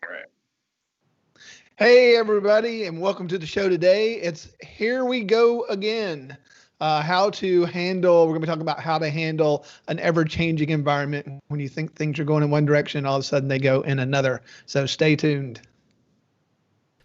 Right. Hey, everybody, and welcome to the show today. It's Here We Go Again. We're going to be talking about how to handle an ever changing environment when you think things are going in one direction, all of a sudden they go in another. So stay tuned.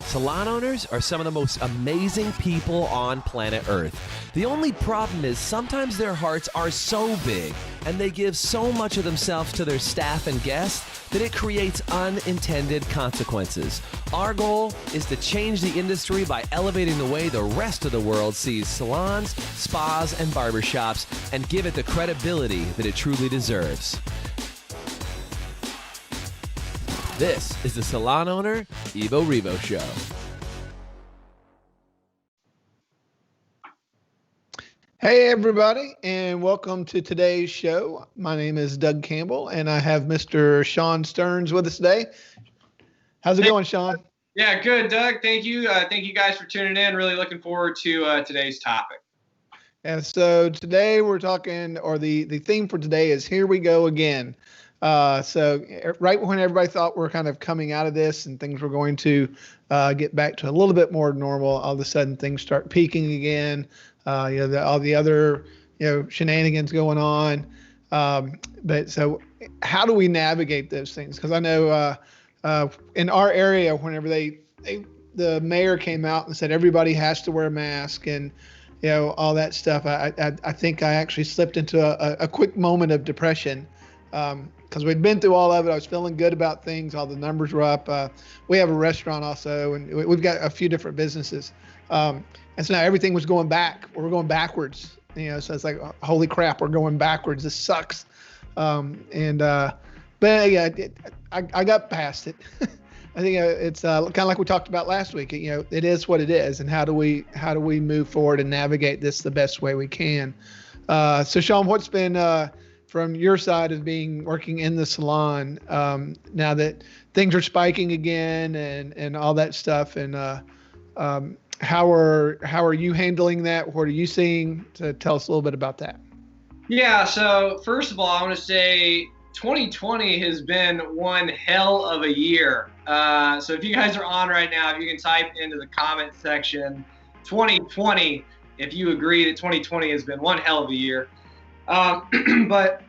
Salon owners are some of the most amazing people on planet Earth. The only problem is sometimes their hearts are so big and they give so much of themselves to their staff and guests that it creates unintended consequences. Our goal is to change the industry by elevating the way the rest of the world sees salons, spas, and barbershops and give it the credibility that it truly deserves. This is the Salon Owner Evo Revo Show. Hey, everybody, and welcome to today's show. My name is Doug Campbell, and I have Mr. Sean Stearns with us today. How's it going, Sean? Yeah, good, Doug. Thank you. Thank you guys for tuning in. Really looking forward to today's topic. And so today we're talking, or the theme for today is Here We Go Again. So right when everybody thought we're kind of coming out of this and things were going to get back to a little bit more normal, all of a sudden things start peaking again. All the other shenanigans going on. But so how do we navigate those things? Because I know in our area, whenever the mayor came out and said everybody has to wear a mask and all that stuff, I think I actually slipped into a quick moment of depression. Because we'd been through all of it. I was feeling good about things. All the numbers were up. We have a restaurant also, and we've got a few different businesses. And so now everything was going back. We're going backwards. So it's like, holy crap, we're going backwards. This sucks. But yeah, I got past it. I think it's kind of like we talked about last week. It is what it is, and how do we move forward and navigate this the best way we can? So Sean, what's been from your side of working in the salon, now that things are spiking again and all that stuff, and how are you handling that? What are you seeing? To tell us a little bit about that. Yeah. So first of all, I want to say 2020 has been one hell of a year. So if you guys are on right now, if you can type into the comment section 2020 if you agree that 2020 has been one hell of a year. But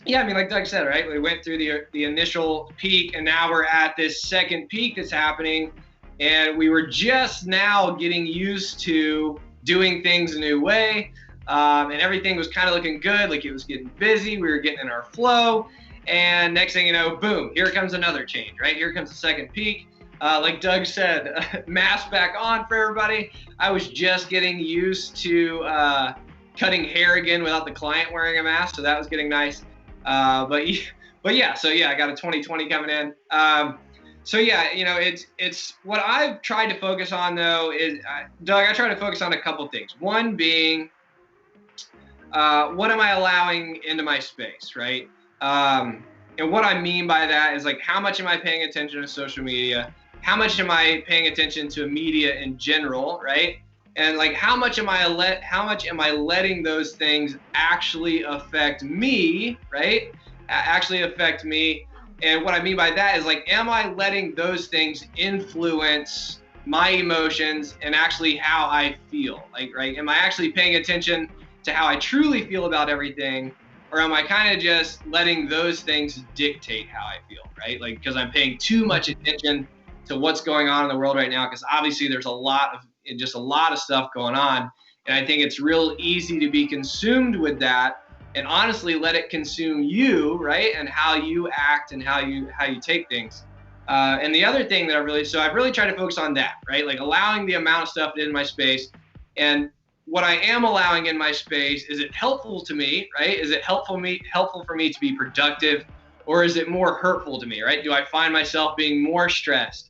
yeah, I mean, like Doug said, right? We went through the initial peak, and now we're at this second peak that's happening, and we were just now getting used to doing things a new way, and everything was kind of looking good, like it was getting busy, we were getting in our flow, and next thing you know, boom, here comes another change, right? Here comes the second peak. Like Doug said, mask back on for everybody. I was just getting used to cutting hair again without the client wearing a mask, so that was getting nice. But yeah, so yeah, I got a 2020 coming in. So yeah, it's what I've tried to focus on though is, Doug, I try to focus on a couple things. One being, what am I allowing into my space, right? And what I mean by that is, like, how much am I paying attention to social media? How much am I paying attention to media in general, right? And like, how much am I letting those things actually affect me, right? Actually affect me. And what I mean by that is, like, am I letting those things influence my emotions and actually how I feel? Like, right? Am I actually paying attention to how I truly feel about everything? Or am I kind of just letting those things dictate how I feel, right? Like, because I'm paying too much attention to what's going on in the world right now, because obviously there's a lot of stuff going on, and I think it's real easy to be consumed with that, and honestly let it consume you, right? And how you act and how you take things. And the other thing that I've really tried to focus on that, right? Like, allowing the amount of stuff in my space, and what I am allowing in my space, is it helpful to me, right? Is it helpful for me to be productive, or is it more hurtful to me, right? Do I find myself being more stressed?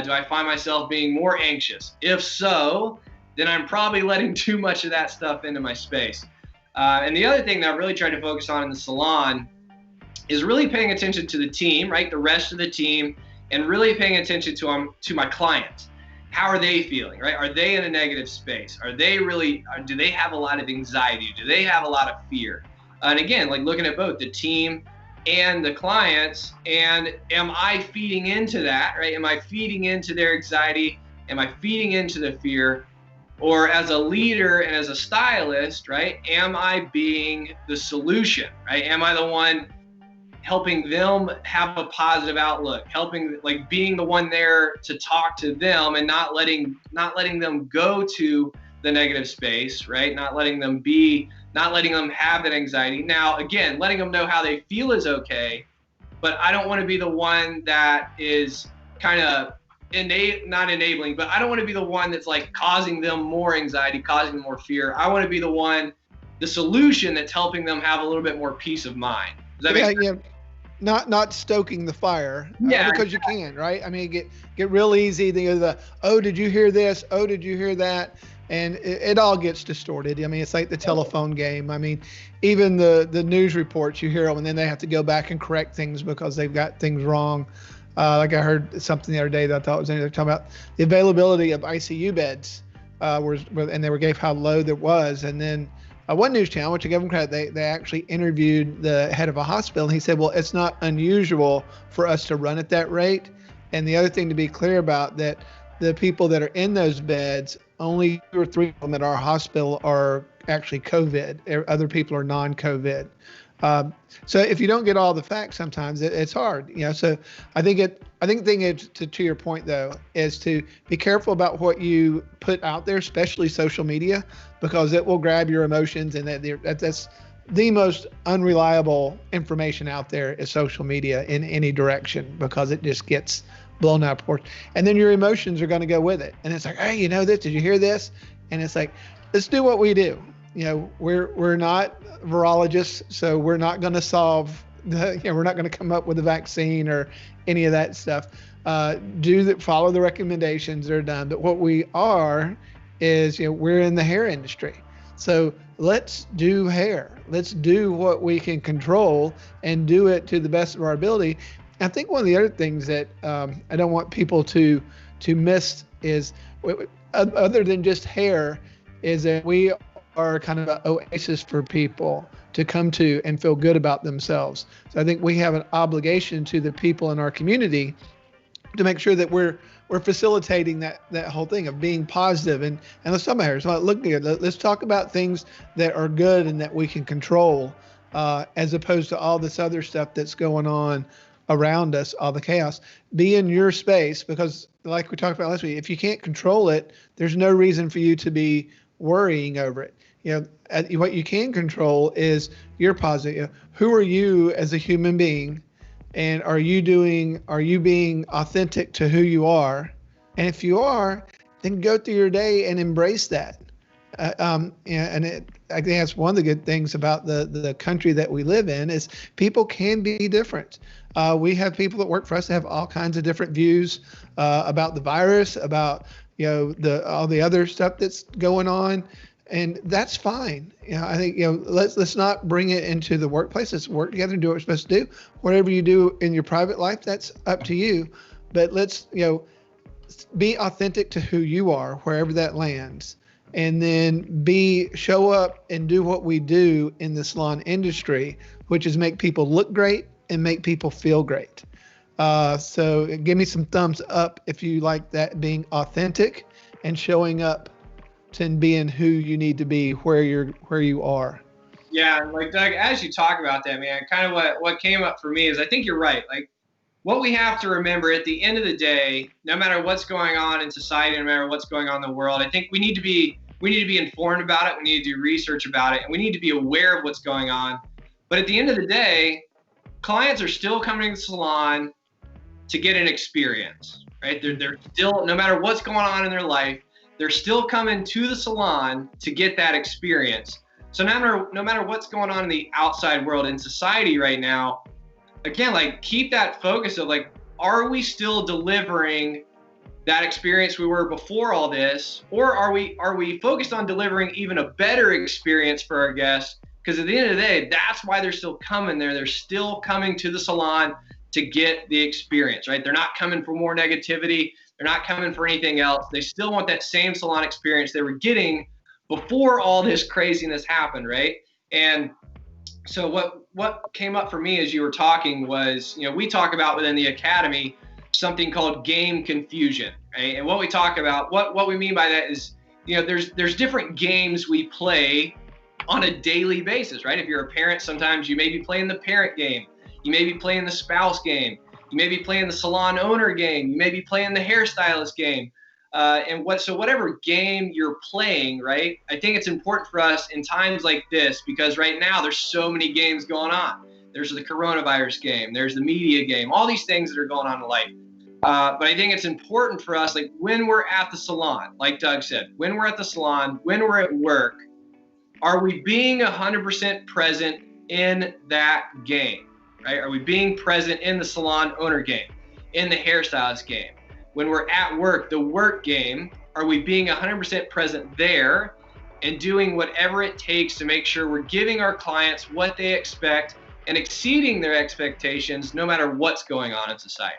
Do I find myself being more anxious? If so, then I'm probably letting too much of that stuff into my space. And the other thing that I've really tried to focus on in the salon is really paying attention to the team, right? The rest of the team, and really paying attention to my clients. How are they feeling, right? Are they in a negative space? Do they have a lot of anxiety? Do they have a lot of fear? And again, like, looking at both the team and the clients, and am I feeding into that, right? Am I feeding into their anxiety? Am I feeding into the fear? Or as a leader and as a stylist, right, am I being the solution, right? Am I the one helping them have a positive outlook, like being the one there to talk to them and not letting them go to the negative space, right? Not letting them have that anxiety. Now, again, letting them know how they feel is okay, but I don't want to be the one that is kind of not enabling, but I don't want to be the one that's like causing them more anxiety, causing them more fear. I want to be the solution that's helping them have a little bit more peace of mind. Does that make sense? Yeah. Not stoking the fire, because you can, right? I mean, get real easy. Oh, did you hear this? Oh, did you hear that? And it all gets distorted. I mean, it's like the telephone game. I mean, even the news reports, you hear them and then they have to go back and correct things because they've got things wrong. Like I heard something the other day that I thought was interesting, talking about the availability of ICU beds, and they gave how low there was. And then one news channel, which I give them credit, they actually interviewed the head of a hospital, and he said, well, it's not unusual for us to run at that rate. And the other thing to be clear about, that the people that are in those beds, only 2 or 3 of them at our hospital are actually COVID. Other people are non-COVID. So if you don't get all the facts, sometimes it's hard, So I think the thing is, to your point though, is to be careful about what you put out there, especially social media, because it will grab your emotions, and that's the most unreliable information out there is social media in any direction, because it just gets blown out of proportion, and then your emotions are going to go with it. And it's like, hey, this? Did you hear this? And it's like, let's do what we do. We're not virologists, so we're not going to we're not going to come up with a vaccine or any of that stuff. Follow the recommendations that are done. But what we are is, we're in the hair industry. So let's do hair. Let's do what we can control and do it to the best of our ability. I think one of the other things that I don't want people to miss is, other than just hair, is that we are kind of an oasis for people to come to and feel good about themselves. So I think we have an obligation to the people in our community to make sure that we're facilitating that whole thing of being positive. And let's talk about hair. So let's talk about things that are good and that we can control, as opposed to all this other stuff that's going on around us, all the chaos. Be in your space, because like we talked about last week, if you can't control it, there's no reason for you to be worrying over it. What you can control is your positive. Who are you as a human being? And are you being authentic to who you are? And if you are, then go through your day and embrace that. I think that's one of the good things about the country that we live in, is people can be different. We have people that work for us that have all kinds of different views about the virus, about all the other stuff that's going on, and that's fine. I think let's not bring it into the workplace. Let's work together and do what we're supposed to do. Whatever you do in your private life, that's up to you. But let's be authentic to who you are, wherever that lands. And then show up and do what we do in the salon industry, which is make people look great and make people feel great. So give me some thumbs up if you like that, being authentic and showing up and being who you need to be where you are. Yeah, like Doug, as you talk about that, man, kind of what came up for me is, I think you're right. Like, what we have to remember at the end of the day, no matter what's going on in society, no matter what's going on in the world, I think we need to be informed about it. We need to do research about it, and we need to be aware of what's going on. But at the end of the day, clients are still coming to the salon to get an experience, right? They're still, no matter what's going on in their life, they're still coming to the salon to get that experience. So no matter what's going on in the outside world, in society right now, again, like, keep that focus of, like, are we still delivering that experience we were before all this, or are we focused on delivering even a better experience for our guests? Because at the end of the day, that's why they're still coming there. They're still coming to the salon to get the experience, right? They're not coming for more negativity. They're not coming for anything else. They still want that same salon experience they were getting before all this craziness happened, right? And So what came up for me as you were talking was, we talk about within the academy something called game confusion, right? And what we talk about, what we mean by that is, there's different games we play on a daily basis, right? If you're a parent, sometimes you may be playing the parent game, you may be playing the spouse game, you may be playing the salon owner game, you may be playing the hairstylist game. So whatever game you're playing, right? I think it's important for us in times like this, because right now there's so many games going on. There's the coronavirus game, there's the media game, all these things that are going on in life. But I think it's important for us, like when we're at the salon, like Doug said, when we're at the salon, when we're at work, are we being 100% present in that game, right? Are we being present in the salon owner game, in the hairstylist game? When we're at work, the work game, are we being 100% present there and doing whatever it takes to make sure we're giving our clients what they expect and exceeding their expectations no matter what's going on in society?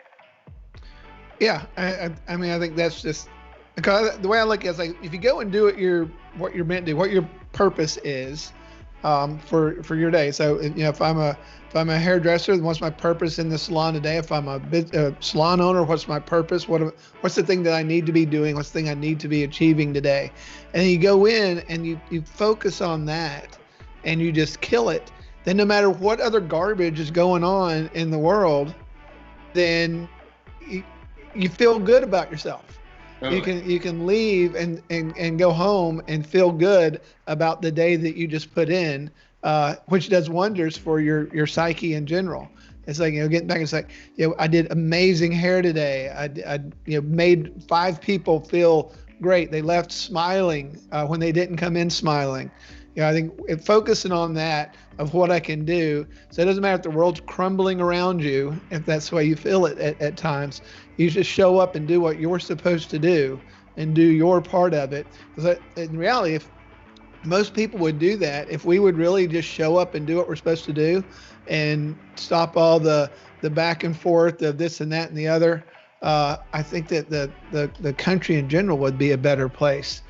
Yeah, I mean, I think that's just, because the way I look at it is like, if you go and do what you're meant to do, what your purpose is for your day. So, if I'm a hairdresser, what's my purpose in the salon today? If I'm a salon owner, what's my purpose? What's the thing that I need to be doing? What's the thing I need to be achieving today? And then you go in and you focus on that and you just kill it. Then no matter what other garbage is going on in the world, then you feel good about yourself. Totally. You can leave and go home and feel good about the day that you just put in, which does wonders for your psyche in general. It's like, getting back, it's like, I did amazing hair today. I made 5 people feel great. They left smiling when they didn't come in smiling. I think focusing on that of what I can do. So it doesn't matter if the world's crumbling around you, if that's the way you feel it at times. You just show up and do what you're supposed to do and do your part of it. Because in reality, if most people would do that, if we would really just show up and do what we're supposed to do and stop all the back and forth of this and that and the other, I think that the country in general would be a better place.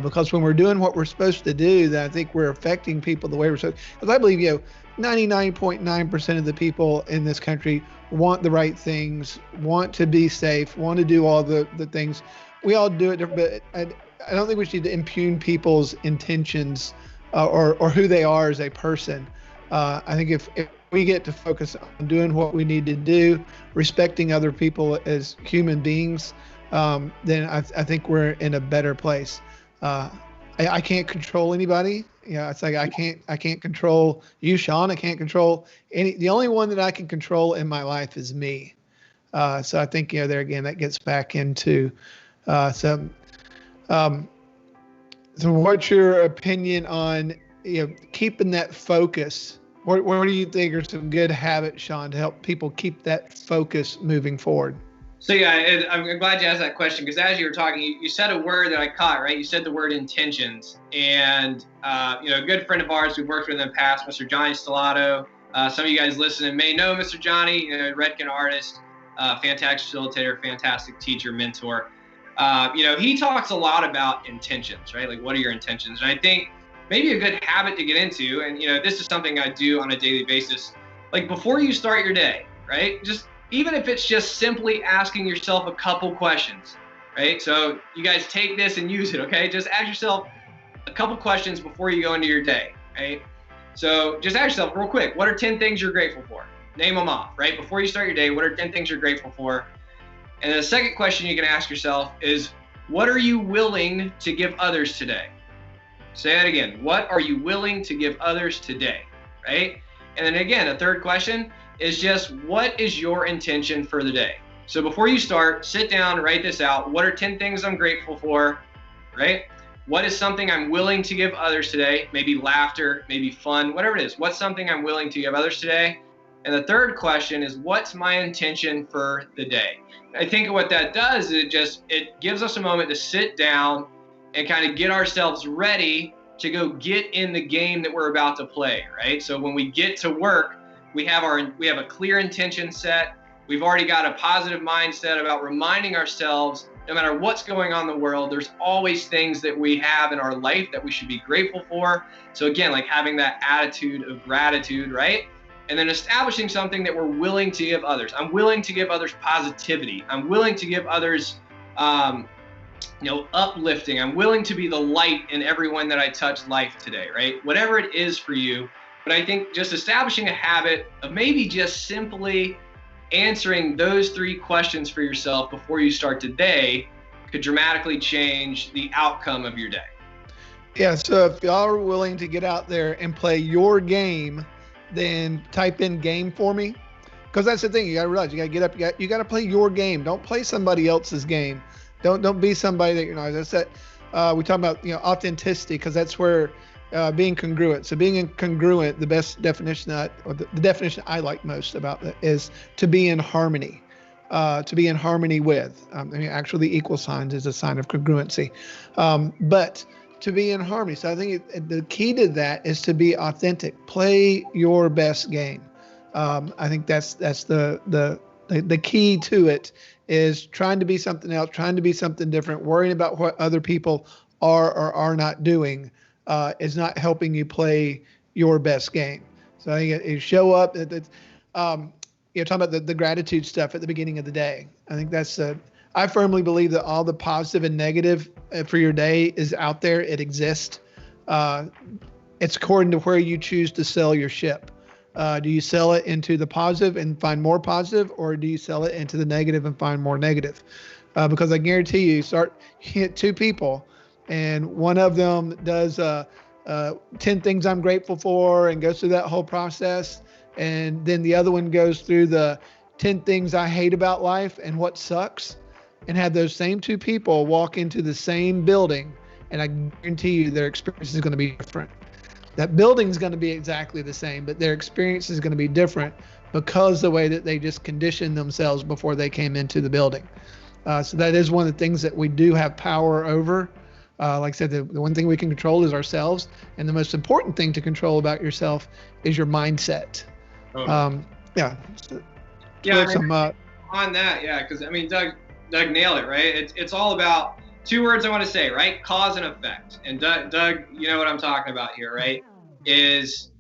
Because when we're doing what we're supposed to do, then I think we're affecting people the way we're supposed to. Because I believe, 99.9% of the people in this country want the right things, want to be safe, want to do all the things. We all do it different, but I don't think we should impugn people's intentions or who they are as a person. I think if we get to focus on doing what we need to do, respecting other people as human beings, then I think we're in a better place. I can't control anybody. It's like I can't control you, Sean. I can't control the only one that I can control in my life is me. So I think, there again, that gets back into so what's your opinion on, keeping that focus? What do you think are some good habits, Sean, to help people keep that focus moving forward? So I'm glad you asked that question, because as you were talking, you said a word that I caught, right? You said the word intentions. And, a good friend of ours we've worked with in the past, Mr. Johnny Stellato. Some of you guys listening may know Mr. Johnny, Redken artist, fantastic facilitator, fantastic teacher, mentor. He talks a lot about intentions, right? Like, what are your intentions? And I think maybe a good habit to get into, and, this is something I do on a daily basis, like before you start your day, right? Even if it's just simply asking yourself a couple questions, right? So you guys take this and use it, okay? Just ask yourself a couple questions before you go into your day, right? So just ask yourself real quick, what are 10 things you're grateful for? Name them off, right? Before you start your day, what are 10 things you're grateful for? And the second question you can ask yourself is, what are you willing to give others today? Say that again. What are you willing to give others today, right? And then again, a third question is just, what is your intention for the day? So before you start, sit down, write this out. What are 10 things I'm grateful for, right? What is something I'm willing to give others today? Maybe laughter, maybe fun, whatever it is. What's something I'm willing to give others today? And the third question is, what's my intention for the day? I think what that does is it gives us a moment to sit down and kind of get ourselves ready to go get in the game that we're about to play, right? So when we get to work, we have a clear intention set. We've already got a positive mindset about reminding ourselves no matter what's going on in the world, there's always things that we have in our life that we should be grateful for. So again, like having that attitude of gratitude, right? And then establishing something that we're willing to give others. I'm willing to give others positivity. I'm willing to give others, uplifting. I'm willing to be the light in everyone that I touch life today, right? Whatever it is for you. But I think just establishing a habit of maybe just simply answering those 3 questions for yourself before you start today could dramatically change the outcome of your day. Yeah, so if y'all are willing to get out there and play your game, then type in game for me. Because that's the thing, you gotta realize, you gotta get up, you gotta play your game. Don't play somebody else's game. Don't be somebody that, as I said, we talk about, authenticity, because that's where being congruent. So being congruent, the best definition the definition I like most about that is to be in harmony. To be in harmony with. Actually, the equal signs is a sign of congruency. But to be in harmony. So I think the key to that is to be authentic. Play your best game. I think that's the key to it, is trying to be something else, trying to be something different, worrying about what other people are or are not doing. Is not helping you play your best game. So I think you show up. Talking about the gratitude stuff at the beginning of the day. I think I firmly believe that all the positive and negative for your day is out there. It exists. It's according to where you choose to sell your ship. Do you sell it into the positive and find more positive, or do you sell it into the negative and find more negative? Because I guarantee you hit 2 people, and one of them does 10 things I'm grateful for and goes through that whole process. And then the other one goes through the 10 things I hate about life and what sucks, and have those same 2 people walk into the same building. And I guarantee you their experience is going to be different. That building's going to be exactly the same, but their experience is going to be different because the way that they just conditioned themselves before they came into the building. So that is one of the things that we do have power over. Like I said, the one thing we can control is ourselves. And the most important thing to control about yourself is your mindset. On that, because Doug nailed it, right? It's all about 2 words I want to say, right? Cause and effect. And Doug, you know what I'm talking about here, right? Is,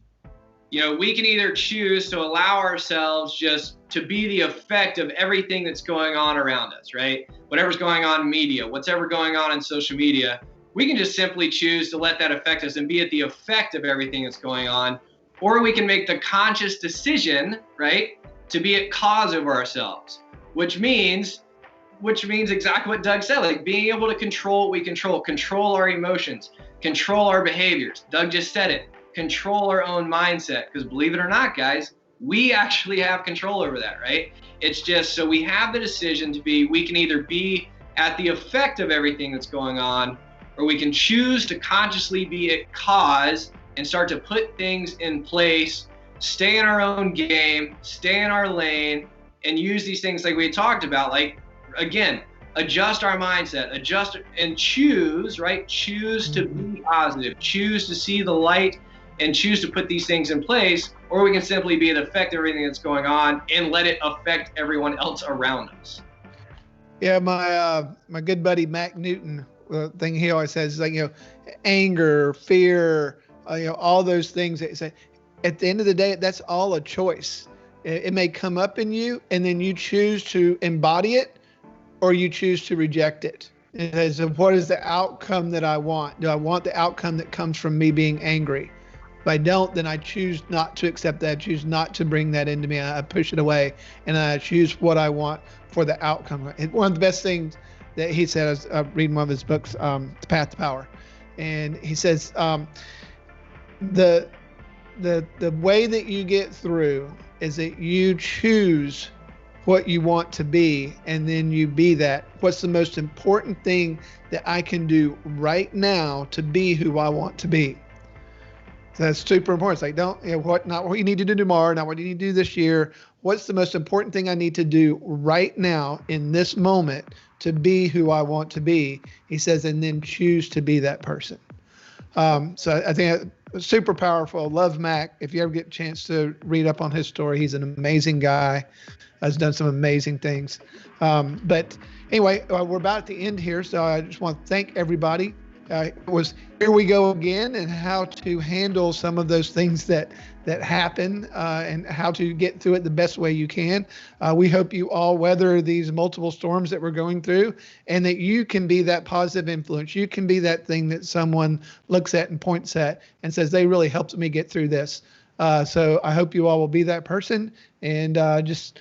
we can either choose to allow ourselves just to be the effect of everything that's going on around us, right? Whatever's going on in media, whatever going on in social media, we can just simply choose to let that affect us and be at the effect of everything that's going on. Or we can make the conscious decision, right, to be at cause of ourselves, which means exactly what Doug said, like being able to control what we control our emotions, control our behaviors. Doug just said it, control our own mindset, because believe it or not, guys, we actually have control over that, right? It's just, so we have the decision we can either be at the effect of everything that's going on, or we can choose to consciously be at cause and start to put things in place, stay in our own game, stay in our lane, and use these things like we talked about, like, again, adjust our mindset, adjust and choose, right? Choose to be positive, choose to see the light, and choose to put these things in place, or we can simply be at effect of everything that's going on and let it affect everyone else around us. Yeah, my good buddy Mac Newton, the thing he always says is like, anger, fear, all those things that say, at the end of the day, that's all a choice. It may come up in you, and then you choose to embody it, or you choose to reject it. And so what is the outcome that I want? Do I want the outcome that comes from me being angry? If I don't, then I choose not to accept that. I choose not to bring that into me. I push it away, and I choose what I want for the outcome. And one of the best things that he said, I was reading one of his books, The Path to Power. And he says, the way that you get through is that you choose what you want to be, and then you be that. What's the most important thing that I can do right now to be who I want to be? So that's super important. It's like, not what you need to do tomorrow, not what you need to do this year. What's the most important thing I need to do right now in this moment to be who I want to be? He says, and then choose to be that person. So I think super powerful. Love Mac. If you ever get a chance to read up on his story, he's an amazing guy. Has done some amazing things. But anyway, we're about at the end here, so I just want to thank everybody. Here we go again, and how to handle some of those things that happen, and how to get through it the best way you can. We hope you all weather these multiple storms that we're going through, and that you can be that positive influence. You can be that thing that someone looks at and points at and says, they really helped me get through this. So I hope you all will be that person, and just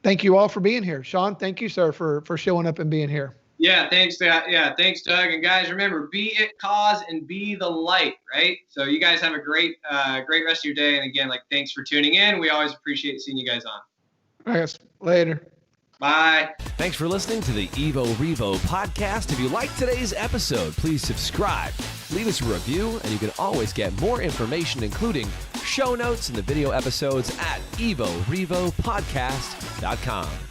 thank you all for being here. Sean, thank you, sir, for showing up and being here. Yeah, thanks, Doug. Thanks, Doug. And guys, remember, be it cause and be the light, right? So you guys have a great rest of your day. And again, thanks for tuning in. We always appreciate seeing you guys on. All right, later. Bye. Thanks for listening to the Evo Revo podcast. If you liked today's episode, please subscribe, leave us a review, and you can always get more information, including show notes and the video episodes at evorevopodcast.com.